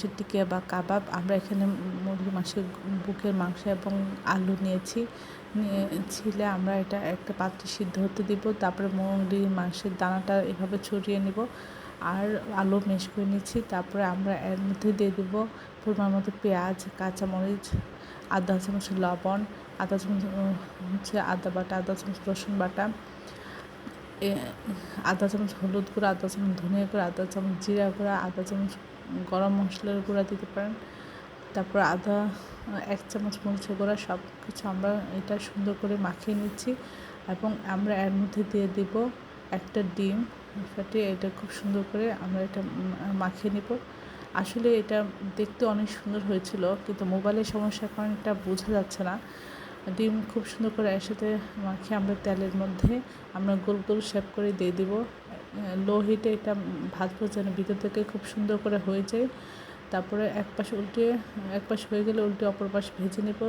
মাংসের টিকিয়া বা কাবাব। আমরা এখানে মুরগির মাংসের বুকের মাংস এবং আলু নিয়েছি। ছিলে আমরা এটা একটা পাত্রে সিদ্ধ হতে দিব। তারপরে মুরগির মাংসের দানাটা এভাবে ছড়িয়ে নেব আর আলু মেশ করে নিচ্ছি। তারপরে আমরা এর মধ্যে দিয়ে দেবো পরিমাণ মতো পেঁয়াজ, কাঁচামরিচ, আধা চামচ লবণ, আধা চামচ হচ্ছে আদা বাটা, আধা চামচ রসুন বাটা, আধা চামচ হলুদ গুঁড়া, আধা চামচ ধনিয়া গুঁড়া, আধা চামচ জিরা গুঁড়া, আধা চামচ গরম মশলার গুঁড়া দিতে পারেন। তারপর এক চামচ মরিচের গুঁড়া। সব কিছু আমরা এটা সুন্দর করে মাখিয়ে নিচ্ছি এবং আমরা এর মধ্যে দিয়ে দিব একটা ডিম ফাটিয়ে। এটা খুব সুন্দর করে আমরা এটা মাখিয়ে নেব। আসলে এটা দেখতে অনেক সুন্দর হয়েছিল, কিন্তু মোবাইলের সমস্যার কারণে এটা বোঝা যাচ্ছে না। ডিম খুব সুন্দর করে এর সাথে মাখিয়ে আমরা তেলের মধ্যে আমরা গোল গোল শেপ করে দিয়ে দিব। লো হিটে এটা ভাজবো যেন ভিতর থেকে খুব সুন্দর করে হয়ে যায়। তারপরে এক পাশ হয়ে গেলে উল্টে অপর পাশ ভেজে নেব।